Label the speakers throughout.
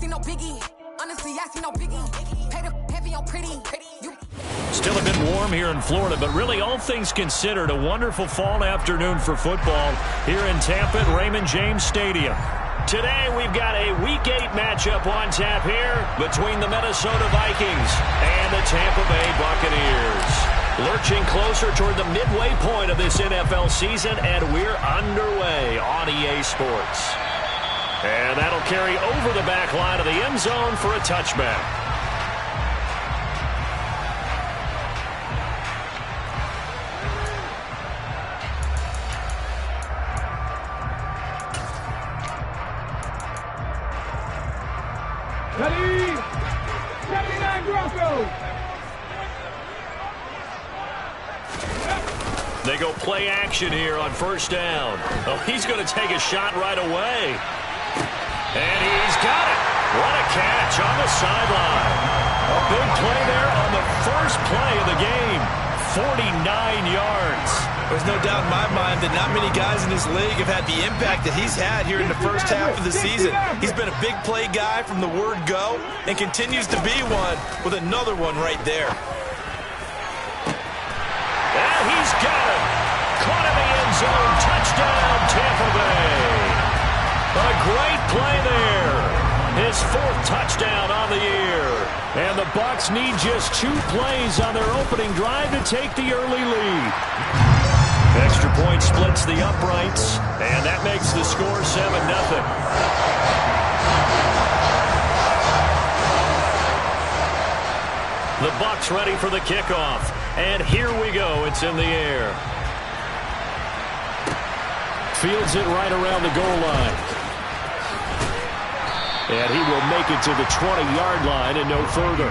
Speaker 1: see no biggie. Honestly, I see no biggie. Pay the heavy on pretty.
Speaker 2: Still a bit warm here in Florida, but really all things considered, a wonderful fall afternoon for football here in Tampa at Raymond James Stadium. Today we've got a Week 8 matchup on tap here between the Minnesota Vikings and the Tampa Bay Buccaneers. Lurching closer toward the midway point of this NFL season, and we're underway on EA Sports. And that'll carry over the back line of the end zone for a touchback.
Speaker 3: Ready? 79 Broncos.
Speaker 2: They go play action here on first down. Oh, he's going to take a shot right away. And he's got it. What a catch on the sideline. A big play there on the first play of the game. 49 yards.
Speaker 4: There's no doubt in my mind that not many guys in this league have had the impact that he's had here in the first half of the season. He's been a big play guy from the word go and continues to be one with another one right there.
Speaker 2: And he's got it. Caught in the end zone. Touchdown, Tampa Bay. A great play there. His fourth touchdown on the year. And the Bucs need just 2 plays on their opening drive to take the early lead. Extra point splits the uprights, and that makes the score 7-0. The Bucs ready for the kickoff, and here we go. It's in the air. Fields it right around the goal line. And he will make it to the 20-yard line and no further.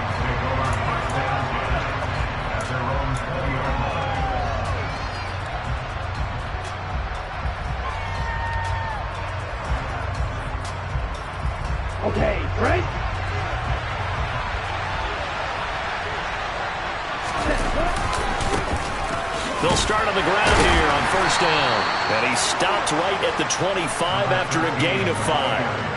Speaker 3: Okay, break.
Speaker 2: They'll start on the ground here on first down. And he stopped right at the 25 after a gain of 5.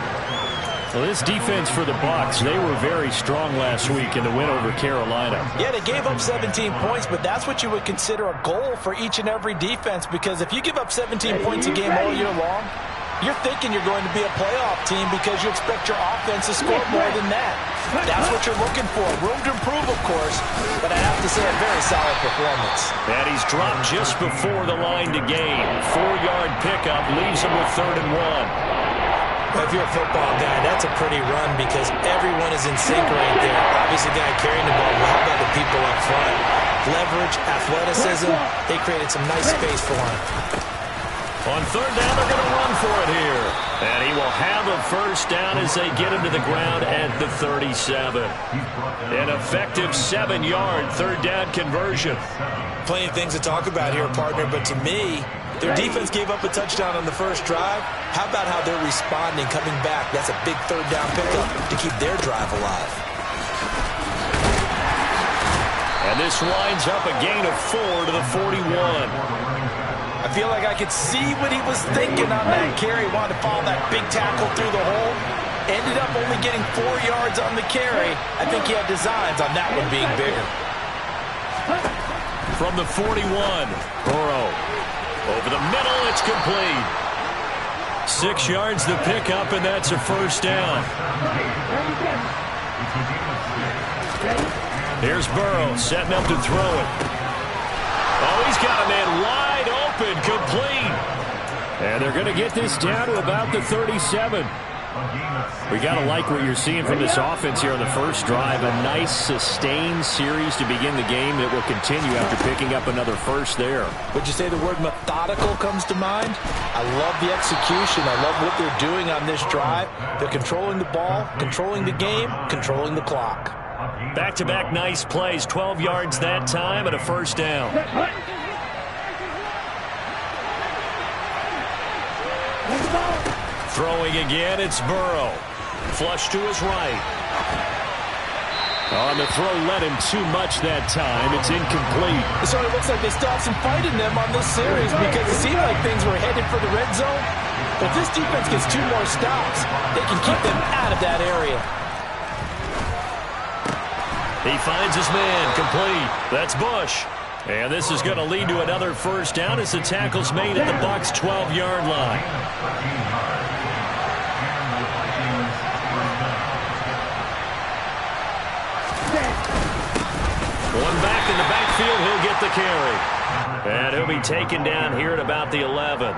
Speaker 2: Well, this defense for the Bucs, they were very strong last week in the win over Carolina.
Speaker 4: Yeah, they gave up 17 points, but that's what you would consider a goal for each and every defense, because if you give up 17 points a game all year long, you're thinking you're going to be a playoff team because you expect your offense to score more than that. That's what you're looking for. Room to improve, of course, but I have to say a very solid performance.
Speaker 2: And he's dropped just before the line to gain. 4-yard pickup leaves him with 3rd and 1.
Speaker 4: If you're a football guy, that's a pretty run because everyone is in sync right there. Obviously, the guy carrying the ball, well, how about the people up front? Leverage, athleticism, they created some nice space for him.
Speaker 2: On 3rd down, they're going to run for it here. And he will have a first down as they get him to the ground at the 37. An effective 7-yard 3rd down conversion.
Speaker 4: Plenty of things to talk about here, partner, but to me, their defense gave up a touchdown on the first drive. How about how they're responding, coming back? That's a big 3rd down pickup to keep their drive alive.
Speaker 2: And this winds up a gain of 4 to the 41.
Speaker 4: I feel like I could see what he was thinking on that carry. Wanted to follow that big tackle through the hole. Ended up only getting 4 yards on the carry. I think he had designs on that one being bigger.
Speaker 2: From the 41, Burrow. Over the middle, it's complete. 6 yards to pick up, and that's a first down. Here's Burrow setting up to throw it. Oh, he's got a man wide open, complete. And they're going to get this down to about the 37. We got to like what you're seeing from this offense here on the first drive. A nice, sustained series to begin the game that will continue after picking up another first there.
Speaker 4: Would you say the word methodical comes to mind? I love the execution. I love what they're doing on this drive. They're controlling the ball, controlling the game, controlling the clock.
Speaker 2: Back-to-back nice plays. 12 yards that time and a first down. Throwing again, it's Burrow. Flush to his right. On the throw, let him too much that time. It's incomplete.
Speaker 4: It sort of looks like they still have some fight in them on this series because it seemed like things were headed for the red zone. If this defense gets 2 more stops, they can keep them out of that area.
Speaker 2: He finds his man, complete. That's Bush. And this is going to lead to another first down as the tackle's made at the Bucs' 12-yard line. One back in the backfield, he'll get the carry. And he'll be taken down here at about the 11.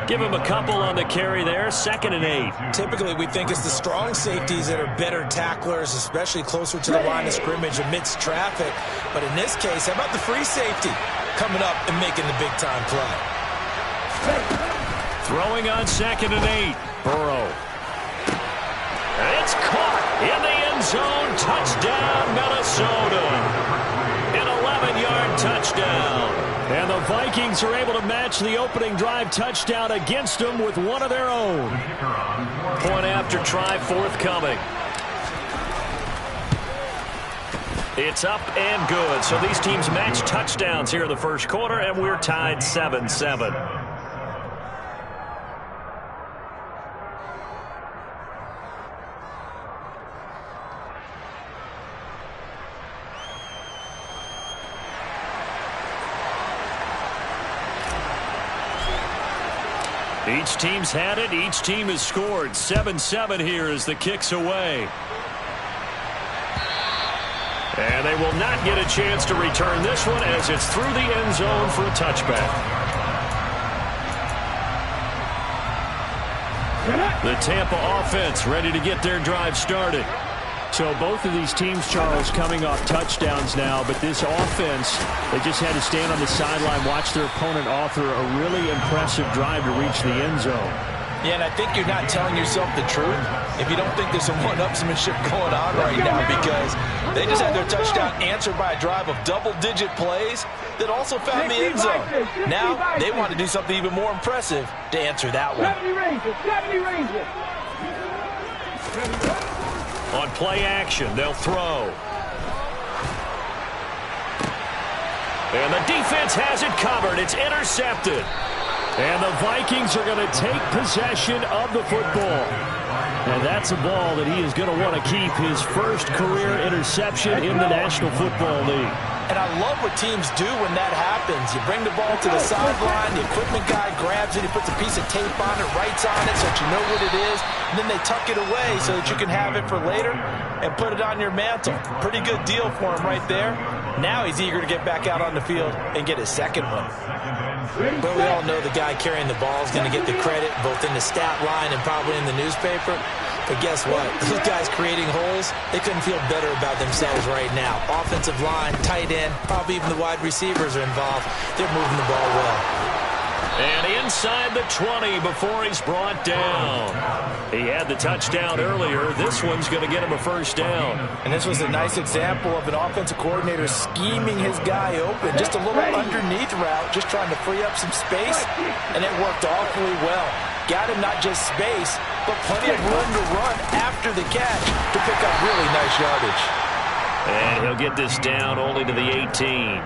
Speaker 2: Give him a couple on the carry there, 2nd and 8.
Speaker 4: Typically, we think it's the strong safeties that are better tacklers, especially closer to the line of scrimmage amidst traffic. But in this case, how about the free safety coming up and making the big-time play?
Speaker 2: Throwing on 2nd and 8. Burrow. And it's caught in the end zone. Touchdown, Minnesota. An 11-yard touchdown. And the Vikings are able to match the opening drive touchdown against them with one of their own. Point after try forthcoming. It's up and good. So these teams match touchdowns here in the first quarter, and we're tied 7-7. Each team's had it. Each team has scored. 7-7 here as the kick's away. And they will not get a chance to return this one as it's through the end zone for a touchback. The Tampa offense ready to get their drive started. So both of these teams, Charles, coming off touchdowns now, but this offense, they just had to stand on the sideline, watch their opponent author a really impressive drive to reach the end zone.
Speaker 4: Yeah, and I think you're not telling yourself the truth if you don't think there's some one-upsmanship going on right now, because they just had their touchdown answered by a drive of double-digit plays that also found the end zone. Now they want to do something even more impressive to answer that one.
Speaker 2: On play action, they'll throw. And the defense has it covered. It's intercepted. And the Vikings are going to take possession of the football. And that's a ball that he is going to want to keep, his first career interception in the National Football League.
Speaker 4: And I love what teams do when that happens. You bring the ball to the sideline, the equipment guy grabs it, he puts a piece of tape on it, writes on it so that you know what it is, and then they tuck it away so that you can have it for later and put it on your mantle. Pretty good deal for him right there. Now he's eager to get back out on the field and get his second one. But we all know the guy carrying the ball is going to get the credit both in the stat line and probably in the newspaper. But guess what? Those guys creating holes, they couldn't feel better about themselves right now. Offensive line, tight end, probably even the wide receivers are involved. They're moving the ball well.
Speaker 2: And inside the 20 before he's brought down. He had the touchdown earlier. This one's going to get him a first down.
Speaker 4: And this was a nice example of an offensive coordinator scheming his guy open. Just a little underneath route, just trying to free up some space, and it worked awfully well. Got him not just space, but plenty of room to run after the catch to pick up really nice yardage.
Speaker 2: And he'll get this down only to the 18.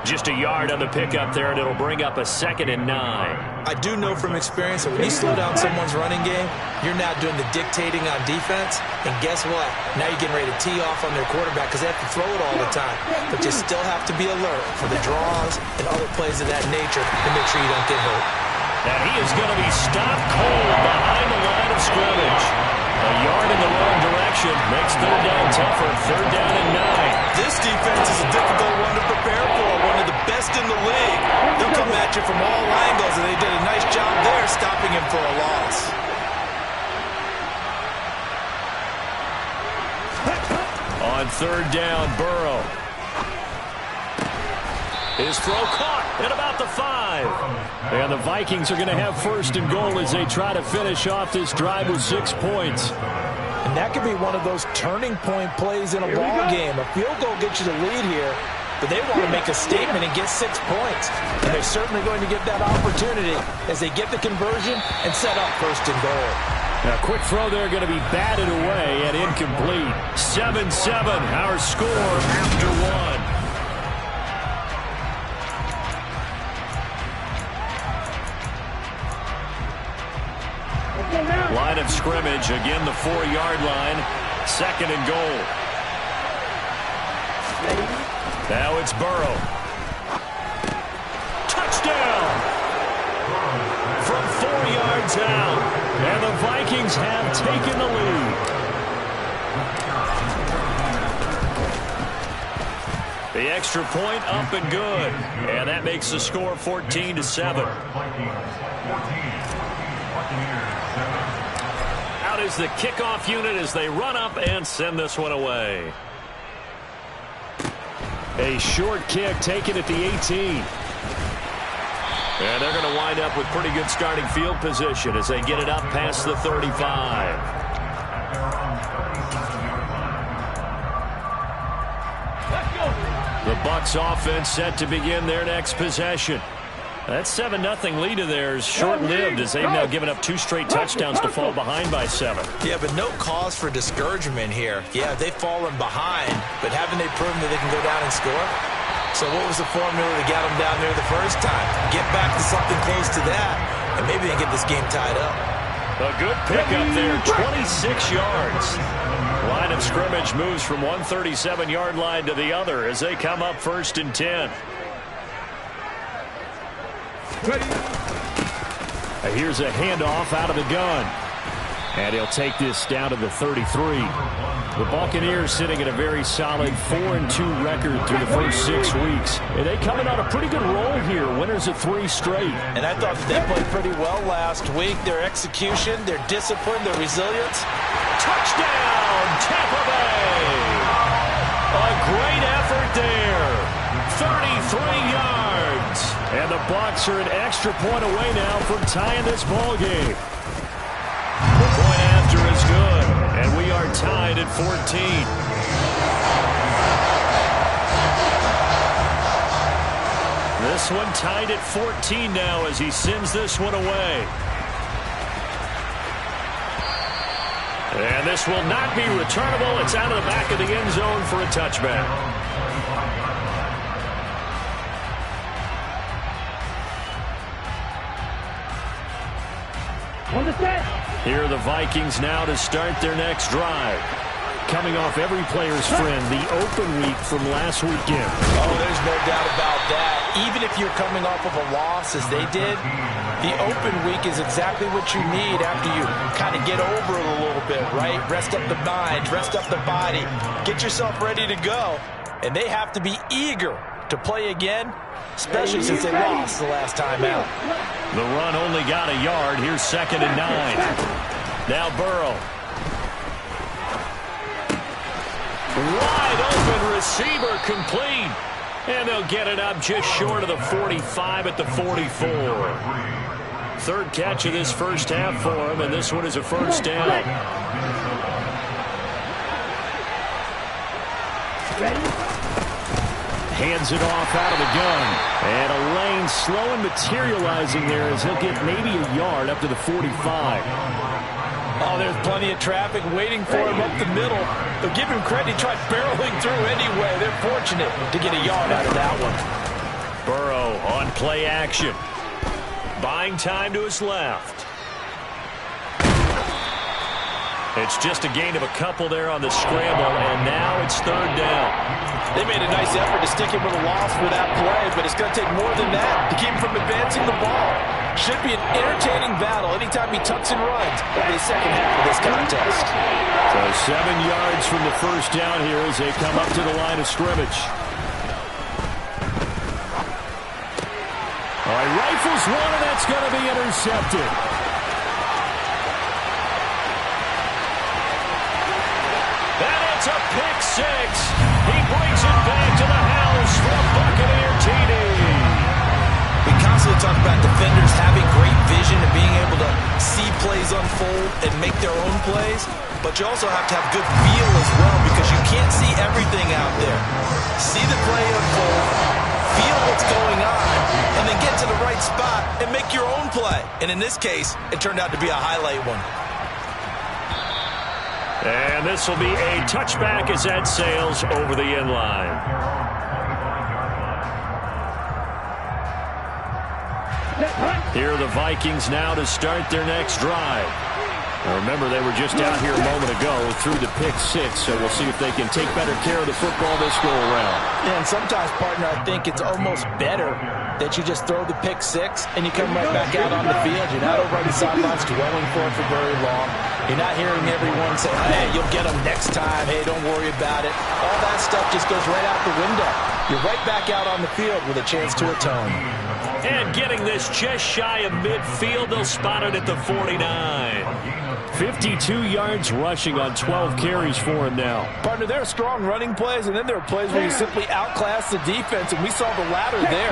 Speaker 2: Just a yard on the pickup there, and it'll bring up a 2nd and 9.
Speaker 4: I do know from experience that when you slow down someone's running game, you're now doing the dictating on defense. And guess what? Now you're getting ready to tee off on their quarterback because they have to throw it all the time. But you still have to be alert for the draws and other plays of that nature to make sure you don't get hurt.
Speaker 2: And he is going to be stopped cold behind the line of scrimmage. A yard in the wrong direction makes third down tougher. 3rd down and 9.
Speaker 4: This defense is a difficult one to prepare for. One of the best in the league. They'll come at you from all angles, and they did a nice job there stopping him for a loss.
Speaker 2: On 3rd down, Burrow. His throw caught at about the 5. And the Vikings are going to have 1st and goal as they try to finish off this drive with 6 points.
Speaker 4: And that could be one of those turning point plays in a ball game. A field goal gets you the lead here, but they want to make a statement and get 6 points. And they're certainly going to get that opportunity as they get the conversion and set up 1st and goal.
Speaker 2: A quick throw there going to be batted away and incomplete. 7-7, our score after 1. Line of scrimmage, again the 4-yard line. 2nd and goal. Now it's Burrow. Touchdown! From 4 yards out. And the Vikings have taken the lead. The extra point up and good. And that makes the score 14-7. Out is the kickoff unit as they run up and send this one away. A short kick taken at the 18. And they're going to wind up with pretty good starting field position as they get it up past the 35. The Bucs offense set to begin their next possession. That 7-0 lead of theirs short-lived as they've now given up 2 straight touchdowns to fall behind by 7.
Speaker 4: Yeah, but no cause for discouragement here. Yeah, they've fallen behind, but haven't they proven that they can go down and score? So what was the formula to get them down there the first time? Get back to something close to that, and maybe they can get this game tied up.
Speaker 2: A good pickup there, 26 yards. Line of scrimmage moves from one 37-yard line to the other as they come up 1st and 10. Here's a handoff out of the gun. And he'll take this down to the 33. The Buccaneers sitting at a very solid 4-2 record through the first 6 weeks. And they coming on a pretty good roll here. Winners of 3 straight.
Speaker 4: And I thought that they played pretty well last week. Their execution, their discipline, their resilience.
Speaker 2: Touchdown, Tampa Bay! A great effort there. 33 yards. And the Bucs are an extra point away now from tying this ball game. The point after is good, and we are tied at 14. This one tied at 14 now as he sends this one away. And this will not be returnable. It's out of the back of the end zone for a touchback. Here are the Vikings now to start their next drive. Coming off every player's friend, the open week from last weekend.
Speaker 4: Oh, there's no doubt about that. Even if you're coming off of a loss as they did, the open week is exactly what you need after you kind of get over it a little bit, right? Rest up the mind, rest up the body, get yourself ready to go. And they have to be eager to play again, especially since they lost the last time out.
Speaker 2: The run only got a yard. Here's 2nd and 9. Now Burrow. Wide open receiver complete. And they'll get it up just short of the 45 at the 44. 3rd catch of this first half for him, and this one is a 1st down. Hands it off out of the gun. And a lane slow and materializing there as he'll get maybe a yard up to the 45.
Speaker 4: Oh, there's plenty of traffic waiting for him up the middle. They'll give him credit. He tried barreling through anyway. They're fortunate to get a yard out of that one.
Speaker 2: Burrow on play action. Buying time to his left. It's just a gain of a couple there on the scramble, and now it's 3rd down.
Speaker 4: They made a nice effort to stick him with a loss for that play, but it's going to take more than that to keep him from advancing the ball. Should be an entertaining battle anytime he tucks and runs over the second half of this contest.
Speaker 2: So 7 yards from the 1st down here as they come up to the line of scrimmage. All right, rifles one, and that's going to be intercepted. And it's a pick 6. He brings it back to the house for a Buccaneer TD.
Speaker 4: We constantly talk about defenders having great vision and being able to see plays unfold and make their own plays, but you also have to have good feel as well because you can't see everything out there. See the play unfold, feel what's going on, and then get to the right spot and make your own play. And in this case, it turned out to be a highlight one.
Speaker 2: And this will be a touchback as that sails over the end line. Here are the Vikings now to start their next drive. Now remember, they were just out here a moment ago through the pick six, so we'll see if they can take better care of the football this go-around.
Speaker 4: Yeah, and sometimes, partner, I think it's almost better that you just throw the pick six and you come right back out on the field. You're not over on the sidelines dwelling for it for very long. You're not hearing everyone say, hey, you'll get them next time. Hey, don't worry about it. All that stuff just goes right out the window. You're right back out on the field with a chance to atone.
Speaker 2: And getting this just shy of midfield, they'll spot it at the 49. 52 yards rushing on 12 carries for him now.
Speaker 4: Partner, there are strong running plays, and then there are plays where you simply outclass the defense, and we saw the latter there.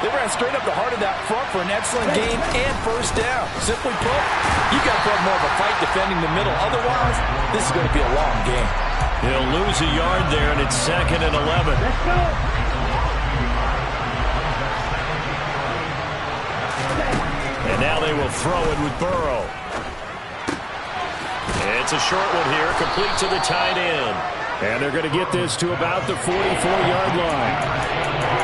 Speaker 4: They ran straight up the heart of that front for an excellent game and first down. Simply put, you've got to put more of a fight defending the middle. Otherwise, this is going to be a long game.
Speaker 2: He'll lose a yard there, and it's 2nd and 11.
Speaker 3: Let's go.
Speaker 2: And now they will throw it with Burrow. It's a short one here, complete to the tight end. And they're going to get this to about the 44-yard line.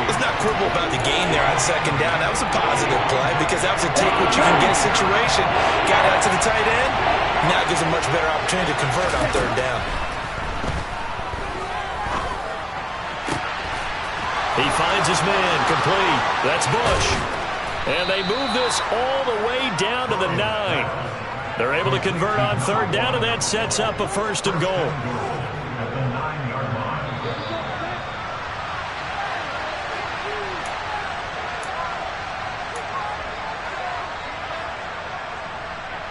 Speaker 4: Let's not quibble about the gain there on 2nd down. That was a positive play because that was a take-what-you-can-get situation. Got out to the tight end. Now it gives a much better opportunity to convert on 3rd down.
Speaker 2: He finds his man, complete. That's Bush. And they move this all the way down to the 9. They're able to convert on 3rd down, and that sets up a 1st and goal.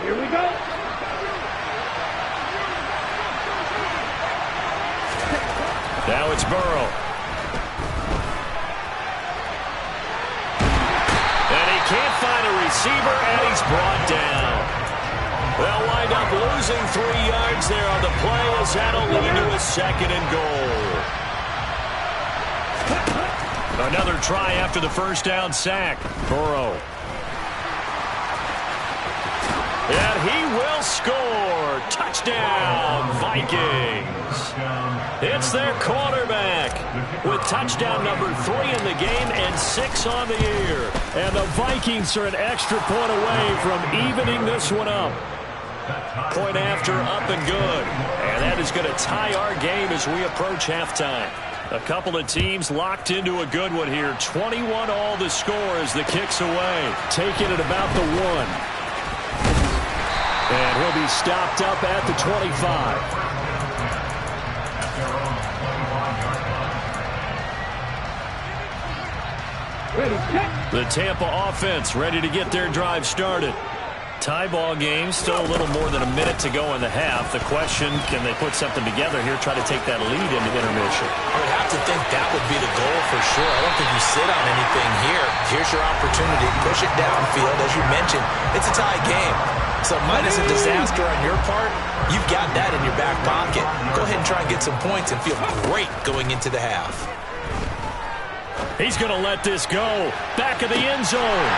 Speaker 3: Here we go.
Speaker 2: Now it's Burrow. And he can't find a receiver, and he's brought down. They'll wind up losing 3 yards there on the play as that'll lead to a 2nd and goal. Another try after the first down sack. Burrow. And he will score. Touchdown, Vikings. It's their quarterback with touchdown number 3 in the game and 6 on the year. And the Vikings are an extra point away from evening this one up. Point after, up and good. And that is going to tie our game as we approach halftime. A couple of teams locked into a good one here. 21 all the score as the kick's away. Taking it about the 1. And he'll be stopped up at the 25. The Tampa offense ready to get their drive started. Tie ball game, still a little more than a minute to go in the half. The question, can they put something together here, try to take that lead into intermission?
Speaker 4: I would have to think that would be the goal for sure. I don't think you sit on anything here. Here's your opportunity. Push it downfield. As you mentioned, it's a tie game. So minus a disaster on your part, you've got that in your back pocket. Go ahead and try and get some points and feel great going into the half.
Speaker 2: He's going to let this go. Back of the end zone.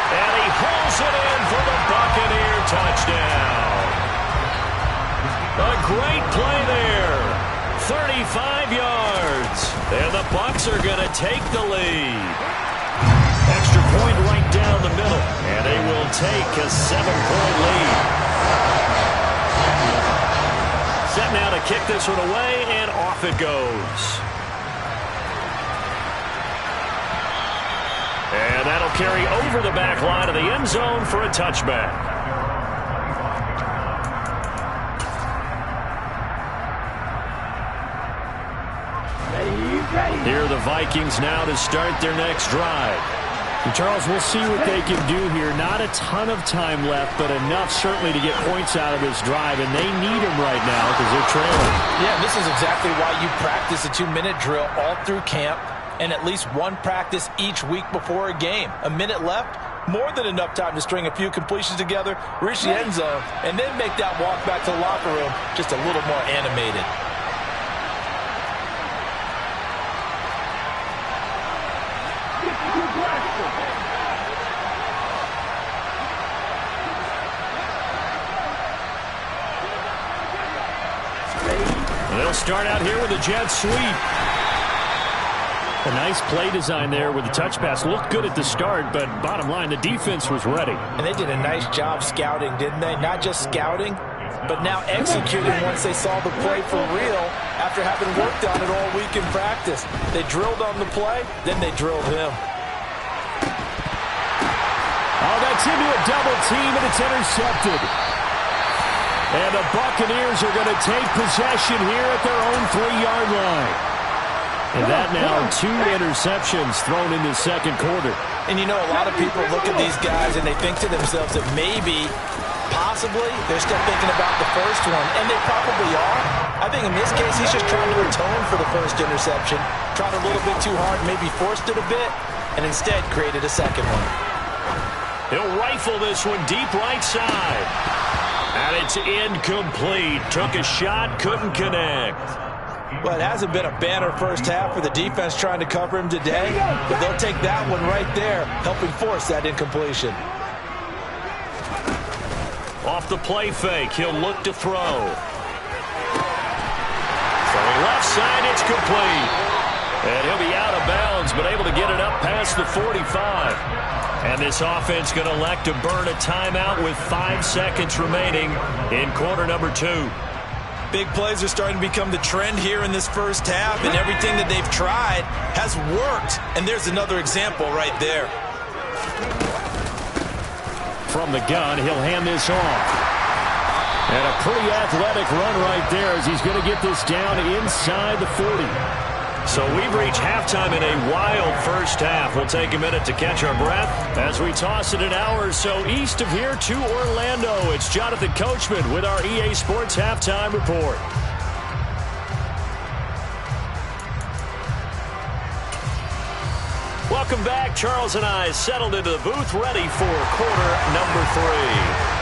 Speaker 2: And he hauls it in for the Buccaneer touchdown. A great play there. 35 yards. And the Bucs are going to take the lead. Extra point right down the middle. And they will take a 7-point lead. Set now to kick this one away, and off it goes. And that'll carry over the back line of the end zone for a touchback. Here are the Vikings now to start their next drive.
Speaker 5: And Charles, we'll see what they can do here. Not a ton of time left, but enough certainly to get points out of this drive, and they need them right now because they're trailing.
Speaker 4: Yeah, this is exactly why you practice a 2-minute drill all through camp and at least one practice each week before a game. A minute left, more than enough time to string a few completions together, reach the end zone, and then make that walk back to the locker room just a little more animated.
Speaker 2: They'll start out here with a jet sweep.
Speaker 5: A nice play design there with the touch pass. Looked good at the start, but bottom line, the defense was ready.
Speaker 4: And they did a nice job scouting, didn't they? Not just scouting, but now executing once they saw the play for real after having worked on it all week in practice. They drilled on the play, then they drilled him.
Speaker 5: Oh, that's into a double team, and it's intercepted. And the Buccaneers are going to take possession here at their own 3-yard line. And that now 2 interceptions thrown in the second quarter.
Speaker 4: And you know, a lot of people look at these guys and they think to themselves that maybe, possibly, they're still thinking about the first one. And they probably are. I think in this case, he's just trying to atone for the first interception. Tried a little bit too hard, maybe forced it a bit, and instead created a second one.
Speaker 2: He'll rifle this one deep right side. And it's incomplete. Took a shot, couldn't connect.
Speaker 4: Well, it hasn't been a banner first half for the defense trying to cover him today, but they'll take that one right there, helping force that incompletion.
Speaker 2: Off the play fake, he'll look to throw. Throwing left side, it's complete. And he'll be out of bounds, but able to get it up past the 45. And this offense going to elect to burn a timeout with 5 seconds remaining in quarter number 2.
Speaker 4: Big plays are starting to become the trend here in this first half, and everything that they've tried has worked. And there's another example right there.
Speaker 5: From the gun, he'll hand this off. And a pretty athletic run right there as he's going to get this down inside the 40.
Speaker 2: So we've reached halftime in a wild first half. We'll take a minute to catch our breath as we toss it an hour or so east of here to Orlando. It's Jonathan Coachman with our EA Sports Halftime Report. Welcome back. Charles and I settled into the booth, ready for quarter number 3.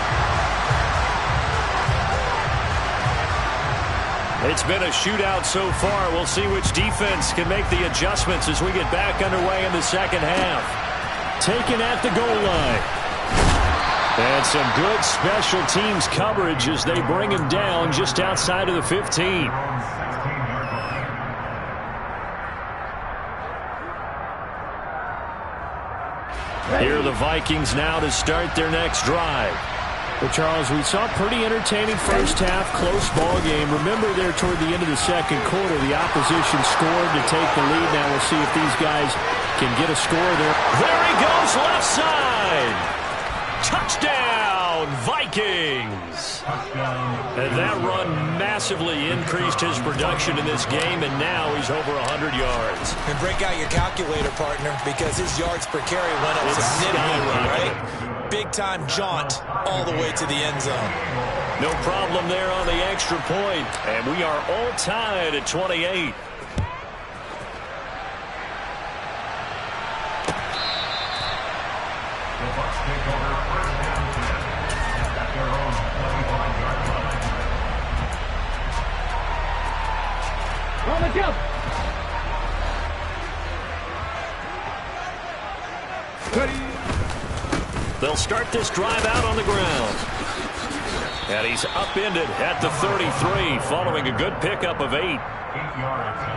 Speaker 2: It's been a shootout so far. We'll see which defense can make the adjustments as we get back underway in the second half. Taken at the goal line. And some good special teams coverage as they bring him down just outside of the 15. Here are the Vikings now to start their next drive.
Speaker 5: Well, Charles, we saw a pretty entertaining first half, close ball game. Remember there toward the end of the second quarter, the opposition scored to take the lead. Now we'll see if these guys can get a score there.
Speaker 2: There he goes, left side. Touchdown, Vikings. And that run massively increased his production in this game, and now he's over 100 yards.
Speaker 4: And break out your calculator, partner, because his yards per carry went up significantly, right? Big-time jaunt all the way to the end zone.
Speaker 2: No problem there on the extra point, and we are all tied at 28.
Speaker 3: On the jump.
Speaker 2: They'll start this drive out on the ground. And he's upended at the 33, following a good pickup of 8.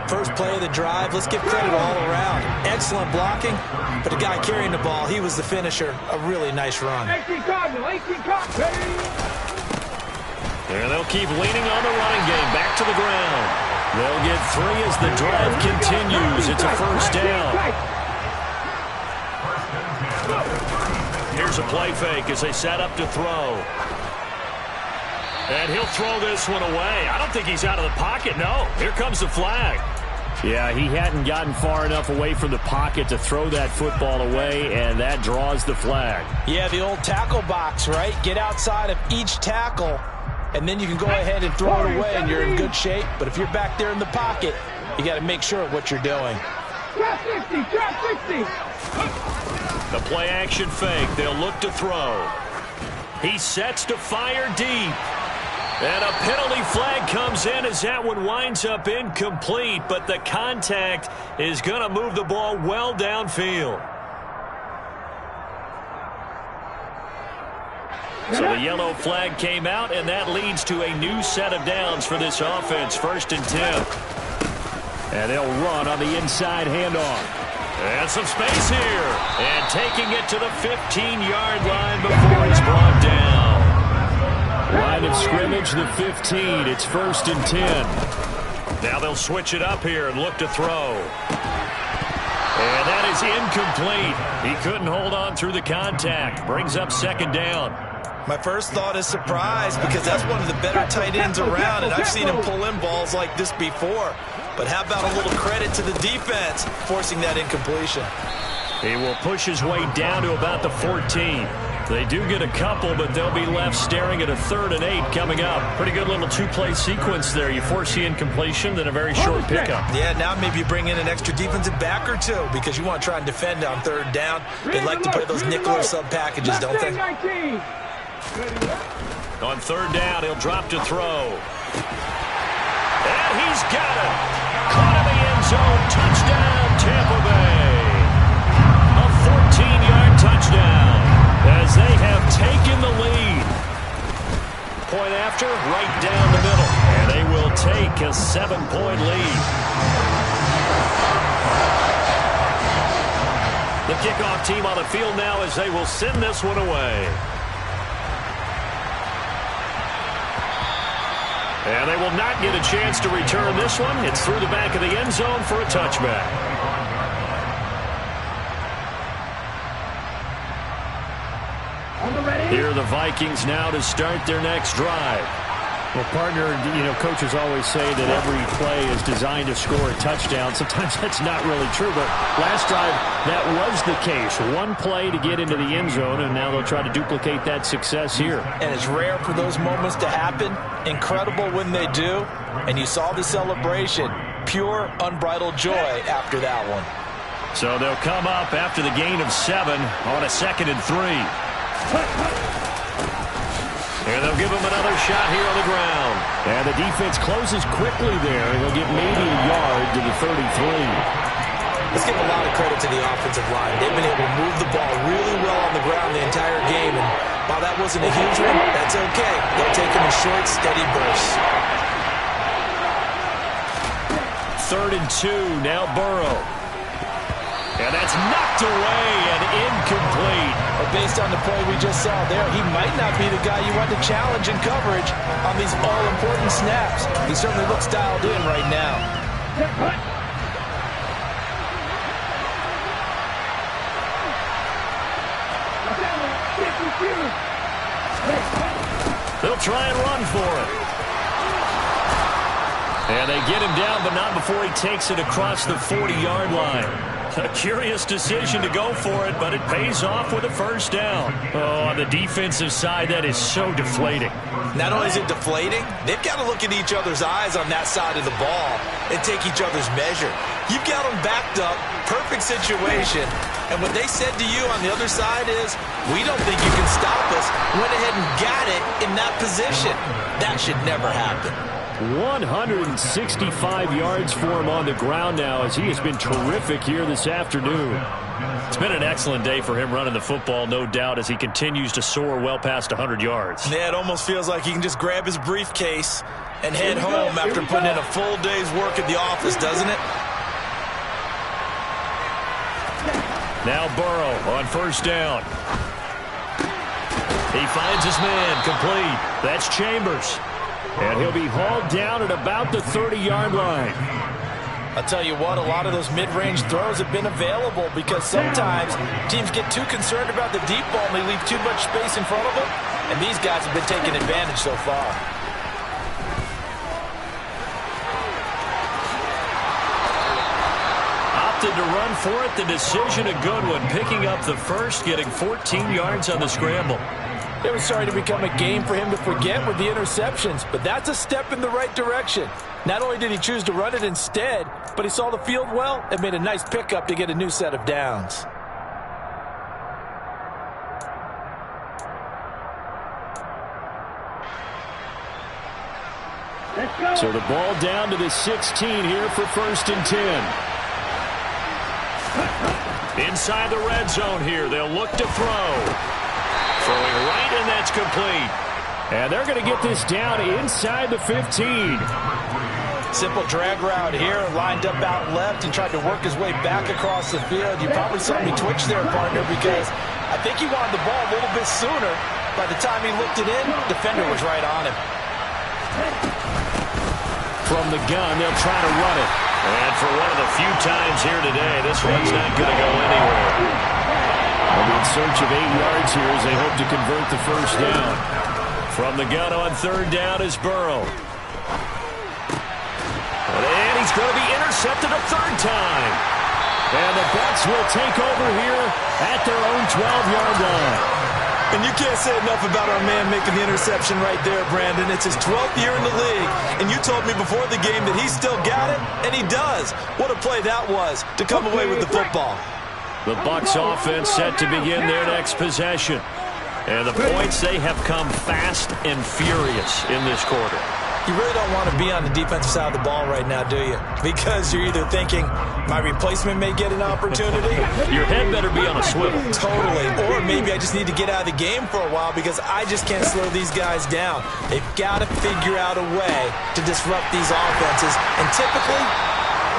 Speaker 4: First play of the drive, let's give credit all around. Excellent blocking, but the guy carrying the ball, he was the finisher. A really nice run.
Speaker 3: 18 Cardinal, 18 Cardinal.
Speaker 2: And they'll keep leaning on the running game, back to the ground. They'll get 3 as the drive continues. It's a first down. Here's a play fake as they set up to throw. And he'll throw this one away. I don't think he's out of the pocket. No, here comes the flag.
Speaker 5: Yeah, he hadn't gotten far enough away from the pocket to throw that football away, and that draws the flag.
Speaker 4: Yeah, the old tackle box, right? Get outside of each tackle, and then you can go ahead and throw it away, and you're in good shape. But if you're back there in the pocket, you got to make sure of what you're doing.
Speaker 3: Drop 60, drop 60.
Speaker 2: The play action fake. They'll look to throw. He sets to fire deep. And a penalty flag comes in as that one winds up incomplete, but the contact is going to move the ball well downfield. So the yellow flag came out, and that leads to a new set of downs for this offense. 1st and 10.
Speaker 5: And they'll run on the inside handoff.
Speaker 2: And some space here. And taking it to the 15-yard line before he's brought down.
Speaker 5: Line of scrimmage, the 15. It's 1st and 10.
Speaker 2: Now they'll switch it up here and look to throw. And that is incomplete. He couldn't hold on through the contact. Brings up 2nd down.
Speaker 4: My first thought is surprise, because that's one of the better tight ends around, and I've seen him pull in balls like this before. But how about a little credit to the defense forcing that incompletion?
Speaker 2: He will push his way down to about the 14. They do get a couple, but they'll be left staring at a 3rd and 8 coming up. Pretty good little 2-play sequence there. You force the incompletion, then a very short pickup.
Speaker 4: Yeah, now maybe you bring in an extra defensive back or two, because you want to try and defend on 3rd down. They like to play those nickel or sub packages, don't they?
Speaker 2: On 3rd down, he'll drop to throw. And he's got it. Caught in the end zone. Touchdown, Tampa Bay. A 14-yard touchdown as they have taken the lead. Point after, right down the middle. And they will take a 7-point lead. The kickoff team on the field now as they will send this one away. And they will not get a chance to return this one. It's through the back of the end zone for a touchback. Here are the Vikings now to start their next drive.
Speaker 5: Well, partner, coaches always say that every play is designed to score a touchdown. Sometimes that's not really true, but last drive, that was the case. One play to get into the end zone, and now they'll try to duplicate that success here.
Speaker 4: And it's rare for those moments to happen. Incredible when they do. And you saw the celebration. Pure, unbridled joy after that one.
Speaker 2: So they'll come up after the gain of 7 on a 2nd and 3. And they'll give him another shot here on the ground.
Speaker 5: And the defense closes quickly there. He'll get maybe a yard to the 33.
Speaker 4: Let's give a lot of credit to the offensive line. They've been able to move the ball really well on the ground the entire game. And while that wasn't a huge one, that's okay. They'll take them in short, steady bursts.
Speaker 2: 3rd and 2. Now Burrow. And that's knocked away and incomplete.
Speaker 4: But based on the play we just saw there, he might not be the guy you want to challenge in coverage on these all-important snaps. He certainly looks dialed in right now.
Speaker 2: They'll try and run for it. And they get him down, but not before he takes it across the 40-yard line. A curious decision to go for it, but it pays off with a 1st down. Oh, on the defensive side, that is so deflating.
Speaker 4: Not only is it deflating, they've got to look in each other's eyes on that side of the ball and take each other's measure. You've got them backed up, perfect situation, and what they said to you on the other side is, we don't think you can stop us. Went ahead and got it in that position. That should never happen.
Speaker 5: 165 yards for him on the ground now as he has been terrific here this afternoon.
Speaker 2: It's been an excellent day for him running the football, no doubt, as he continues to soar well past 100 yards.
Speaker 4: Yeah, it almost feels like he can just grab his briefcase and head home after putting in a full day's work at the office, doesn't it?
Speaker 2: Now Burrow on 1st down. He finds his man, complete. That's Chambers.
Speaker 5: And he'll be hauled down at about the 30-yard line.
Speaker 4: I'll tell you what, a lot of those mid-range throws have been available because sometimes teams get too concerned about the deep ball and they leave too much space in front of them. And these guys have been taking advantage so far.
Speaker 2: Opted to run for it. The decision a good one. Picking up the 1st, getting 14 yards on the scramble.
Speaker 4: It was starting to become a game for him to forget with the interceptions, but that's a step in the right direction. Not only did he choose to run it instead, but he saw the field well and made a nice pickup to get a new set of downs.
Speaker 5: So the ball down to the 16 here for 1st and 10.
Speaker 2: Inside the red zone here, they'll look to throw. Throwing right, and that's complete.
Speaker 5: And they're going to get this down inside the 15.
Speaker 4: Simple drag route here, lined up out left and tried to work his way back across the field. You probably saw me twitch there, partner, because I think he wanted the ball a little bit sooner. By the time he looked it in, defender was right on him.
Speaker 5: From the gun, they'll try to run it.
Speaker 2: And for one of the few times here today, this one's not going to go anywhere.
Speaker 5: They'll be in search of 8 yards here as they hope to convert the first down.
Speaker 2: From the gun on third down is Burrow. And he's going to be intercepted a third time.
Speaker 5: And the Bucs will take over here at their own 12-yard line.
Speaker 4: And you can't say enough about our man making the interception right there, Brandon. It's his 12th year in the league, and you told me before the game that he still got it, and he does. What a play that was to come away with the football.
Speaker 2: The Bucs offense set to begin their next possession. And the points, they have come fast and furious in this quarter.
Speaker 4: You really don't want to be on the defensive side of the ball right now, do you? Because you're either thinking, my replacement may get an opportunity.
Speaker 2: Your head better be on a swivel.
Speaker 4: Totally. Or maybe I just need to get out of the game for a while because I just can't slow these guys down. They've got to figure out a way to disrupt these offenses. And typically,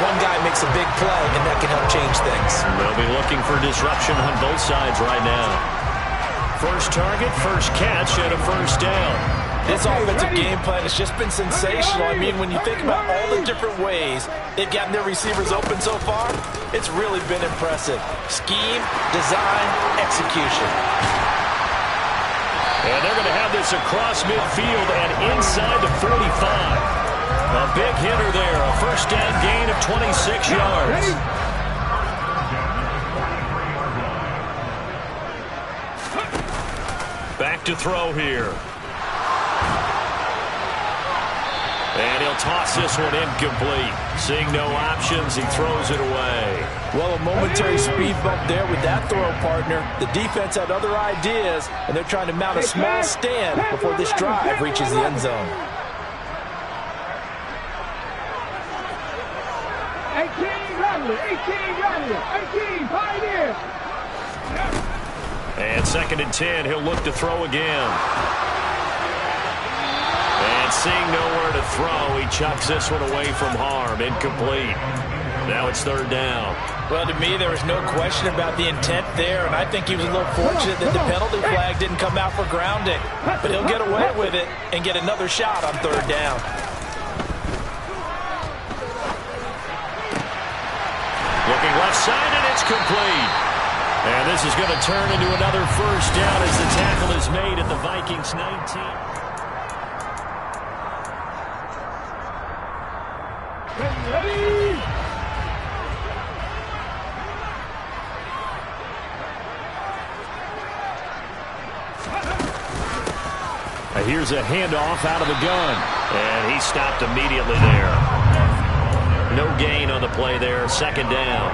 Speaker 4: one guy makes a big play, and that can help change things.
Speaker 2: They'll be looking for disruption on both sides right now. First target, first catch, and a first down.
Speaker 4: This offensive game plan has just been sensational. I mean, when you think about all the different ways they've gotten their receivers open so far, it's really been impressive. Scheme, design, execution.
Speaker 2: And they're going to have this across midfield and inside the 45. A big hitter there, a first down gain of 26 yards. Back to throw here. And he'll toss this one incomplete. Seeing no options, he throws it away.
Speaker 4: Well, a momentary speed bump there with that throw, partner. The defense had other ideas, and they're trying to mount a small stand before this drive reaches the end zone.
Speaker 3: 18 Rattler, 18 Rattler, 18 Pioneer.
Speaker 2: And second and 10, he'll look to throw again. And seeing nowhere to throw, he chucks this one away from harm. Incomplete. Now it's third down.
Speaker 4: Well, to me, there was no question about the intent there, and I think he was a little fortunate that the penalty flag didn't come out for grounding. But he'll get away with it and get another shot on third down.
Speaker 2: Looking left side, and it's complete. And this is going to turn into another first down as the tackle is made at the Vikings 19.
Speaker 3: Ready.
Speaker 5: Here's a handoff out of the gun.
Speaker 2: And he stopped immediately there. No gain on the play there. Second down.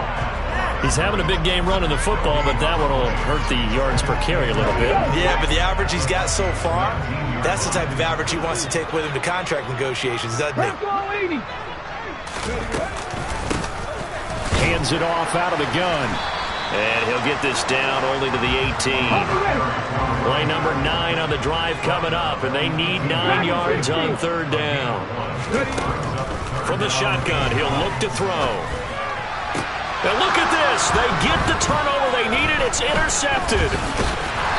Speaker 5: He's having a big game running the football, but that one will hurt the yards per carry a little bit.
Speaker 4: Yeah, but the average he's got so far, that's the type of average he wants to take with him to contract negotiations, doesn't he?
Speaker 5: Hands it off out of the gun.
Speaker 2: And he'll get this down only to the 18. Play number 9 on the drive coming up, and they need 9 yards on third down. From the shotgun, he'll look to throw. And look at this. They get the turnover they needed. It's intercepted.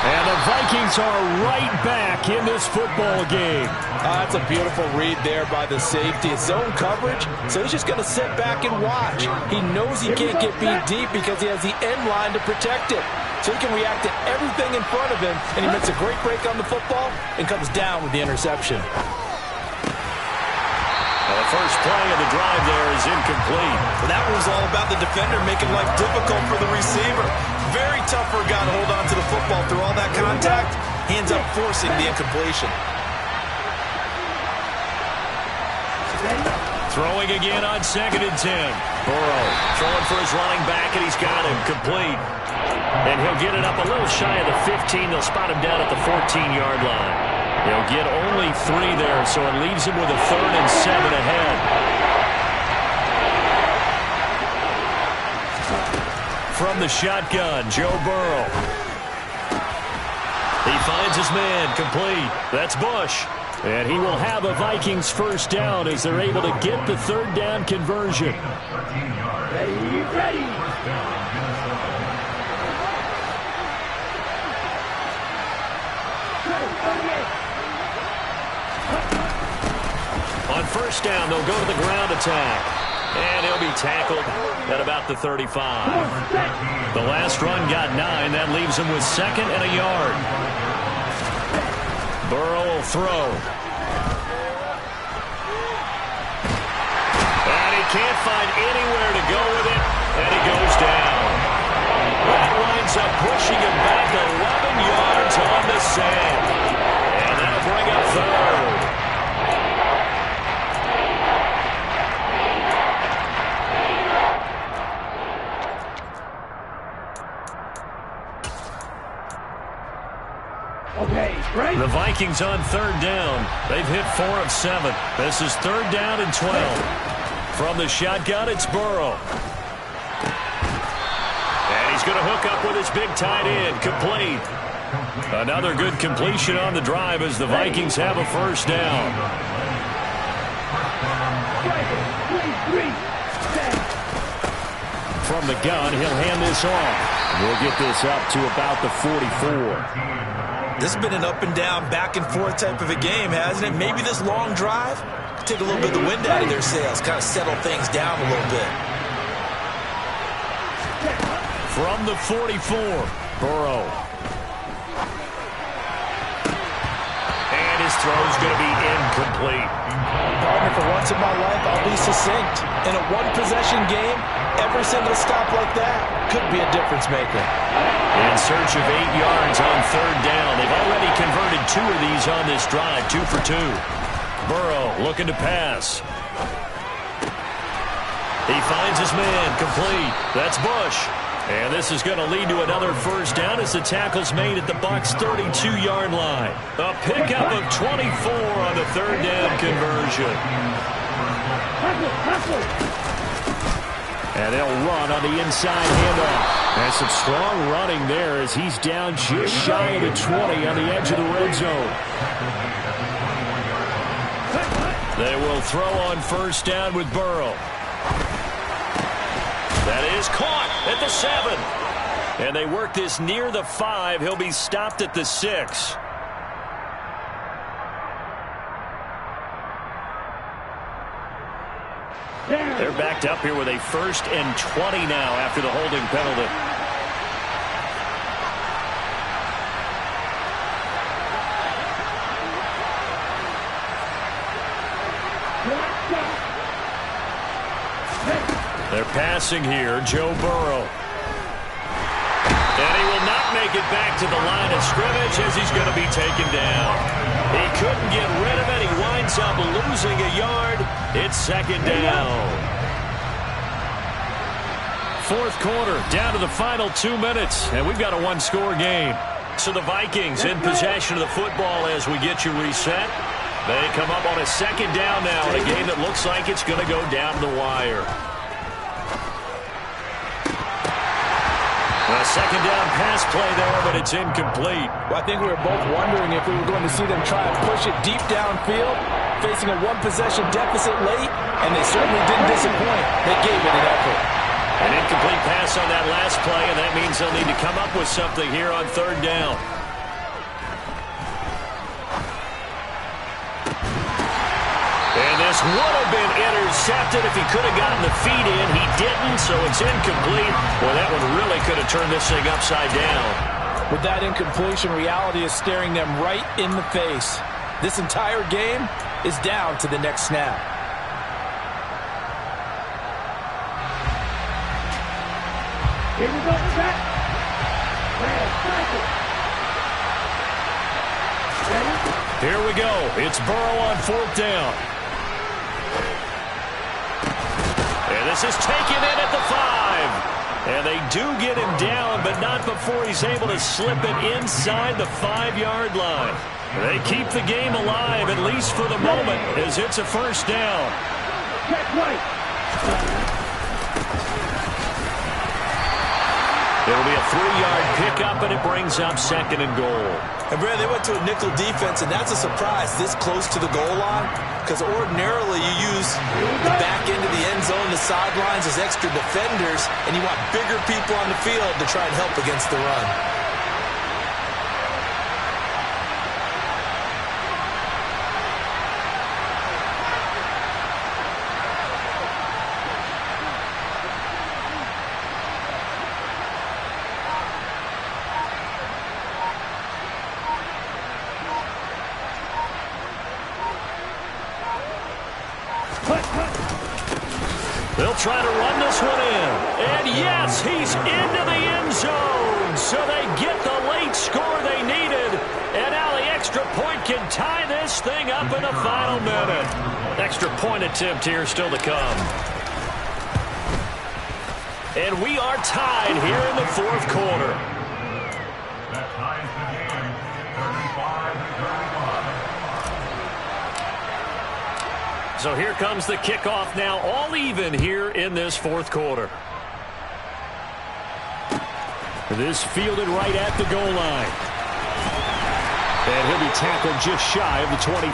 Speaker 5: And the Vikings are right back in this football game.
Speaker 4: That's a beautiful read there by the safety. It's zone coverage, so he's just going to sit back and watch. He knows he can't get beat deep because he has the end line to protect it. So he can react to everything in front of him, and he makes a great break on the football and comes down with the interception.
Speaker 2: The first play of the drive there is incomplete.
Speaker 4: Well, that was all about the defender making life difficult for the receiver. Very tough for a guy to hold on to the football through all that contact. He ends up forcing the incompletion.
Speaker 2: Throwing again on second and 10. Burrow throwing for his running back, and he's got him complete. And he'll get it up a little shy of the 15. They'll spot him down at the 14-yard line. He'll get only 3 there, so it leaves him with a 3rd and 7 ahead. From the shotgun, Joe Burrow. He finds his man complete. That's Bush.
Speaker 5: And he will have a Vikings first down as they're able to get the third down conversion.
Speaker 3: Ready.
Speaker 2: On first down, they'll go to the ground attack. And he'll be tackled at about the 35. The last run got 9. That leaves him with 2nd and a yard. Burrow will throw. And he can't find anywhere to go with it. And he goes down. That winds up pushing him back 11 yards on the sand. And that'll bring up 3rd. The Vikings on 3rd down. They've hit 4 of 7. This is 3rd down and 12. From the shotgun, it's Burrow. And he's going to hook up with his big tight end. Complete. Another good completion on the drive as the Vikings have a first down.
Speaker 5: From the gun, he'll hand this off. We'll get this up to about the 44.
Speaker 4: This has been an up-and-down, back-and-forth type of a game, hasn't it? Maybe this long drive, take a little bit of the wind out of their sails, kind of settle things down a little bit.
Speaker 2: From the 44, Burrow. And his throw's going to be incomplete.
Speaker 4: Partner, for once in my life, I'll be succinct. In a one-possession game, every single stop like that could be a difference maker.
Speaker 2: In search of 8 yards on 3rd down. They've already converted 2 of these on this drive, 2 for 2. Burrow looking to pass. He finds his man, complete. That's Bush. And this is going to lead to another first down as the tackle's made at the Bucs' 32-yard line. A pickup of 24 on the 3rd down conversion.
Speaker 5: And they'll run on the inside handoff. And some strong running there as he's down just shy of the 20 on the edge of the red zone.
Speaker 2: They will throw on first down with Burrow. That is caught at the 7. And they work this near the 5. He'll be stopped at the 6. They're backed up here with a 1st and 20 now after the holding penalty. They're passing here, Joe Burrow. And he will not make it back to the line of scrimmage as he's going to be taken down. He couldn't get rid of it. He winds up losing a yard. It's 2nd down. 4th quarter, down to the final 2 minutes, and we've got a one-score game. So the Vikings in possession of the football as we get you reset. They come up on a 2nd down now in a game that looks like it's going to go down the wire. A 2nd down pass play there, but it's incomplete.
Speaker 4: Well, I think we were both wondering if we were going to see them try and push it deep downfield, facing a one-possession deficit late, and they certainly didn't disappoint. They gave it an effort.
Speaker 2: An incomplete pass on that last play, and that means they'll need to come up with something here on 3rd down. And this would have been intercepted if he could have gotten the feet in. He didn't, so it's incomplete. Well, that one really could have turned this thing upside down.
Speaker 4: With that incompletion, reality is staring them right in the face. This entire game is down to the next snap.
Speaker 3: Here we go, back.
Speaker 2: Here we go. It's Burrow on 4th down. And this is taken in at the 5. And they do get him down, but not before he's able to slip it inside the 5-yard line. They keep the game alive, at least for the moment, as it's a first down. It'll be a 3-yard pickup, and it brings up 2nd and goal.
Speaker 4: And, Brad, they went to a nickel defense, and that's a surprise this close to the goal line, because ordinarily you use the back end of the end zone, the sidelines as extra defenders, and you want bigger people on the field to try and help against the run.
Speaker 2: They'll try to run this one in. And yes, he's into the end zone. So they get the late score they needed. And now the extra point can tie this thing up in the final minute. Extra point attempt here still to come. And we are tied here in the 4th quarter.
Speaker 3: That ties the game, 35-35.
Speaker 2: So here comes the kickoff now, all even here in this 4th quarter.
Speaker 5: This fielded right at the goal line. And he'll be tackled just shy of the 25.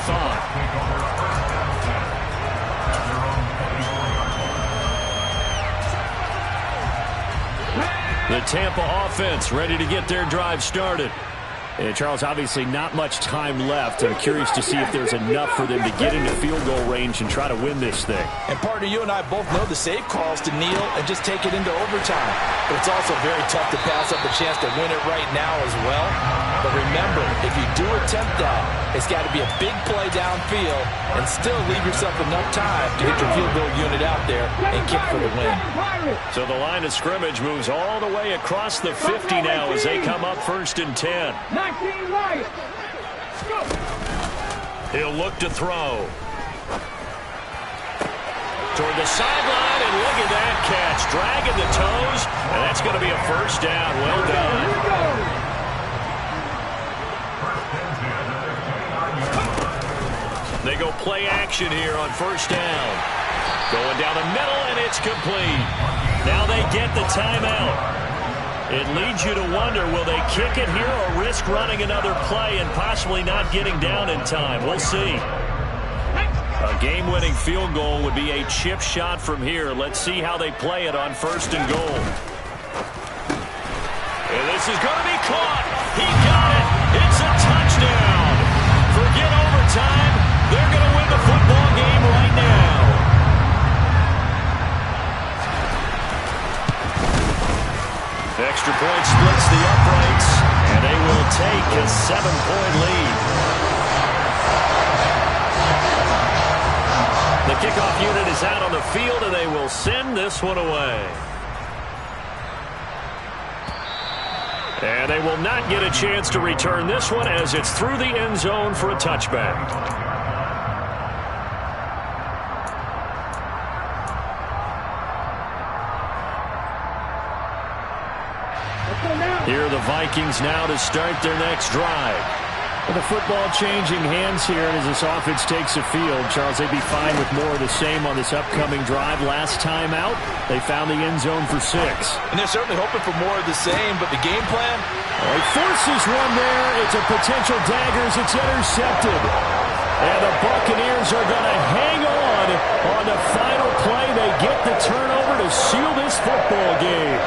Speaker 2: The Tampa offense ready to get their drive started.
Speaker 5: And Charles, obviously not much time left. I'm curious to see if there's enough for them to get into field goal range and try to win this thing.
Speaker 4: And partner, you and I both know the save calls to kneel and just take it into overtime. But it's also very tough to pass up a chance to win it right now as well. But remember, if you do attempt that, it's got to be a big play downfield and still leave yourself enough time to get your field goal unit out there and kick for the win.
Speaker 2: So the line of scrimmage moves all the way across the 50 now as they come up 1st and 10.
Speaker 3: 19 Lions.
Speaker 2: He'll look to throw. Toward the sideline, and look at that catch. Dragging the toes, and that's going to be a 1st down. Well done. They go play action here on 1st down. Going down the middle, and it's complete. Now they get the timeout. It leads you to wonder, will they kick it here or risk running another play and possibly not getting down in time? We'll see. A game-winning field goal would be a chip shot from here. Let's see how they play it on 1st and goal. And this is going to be caught. He got it. It's a touchdown. Forget overtime. They're going to win the football game right now. Extra point splits the uprights, and they will take a 7-point lead. The kickoff unit is out on the field, and they will send this one away. And they will not get a chance to return this one as it's through the end zone for a touchback. Here are the Vikings now to start their next drive.
Speaker 5: With the football changing hands here, and as this offense takes the field, Charles, they'd be fine with more of the same on this upcoming drive. Last time out, they found the end zone for 6.
Speaker 4: And they're certainly hoping for more of the same, but the game plan?
Speaker 5: Well, he forces one there. It's a potential dagger as it's intercepted. And the Buccaneers are going to hang on the final play. They get the turnover to seal this football game.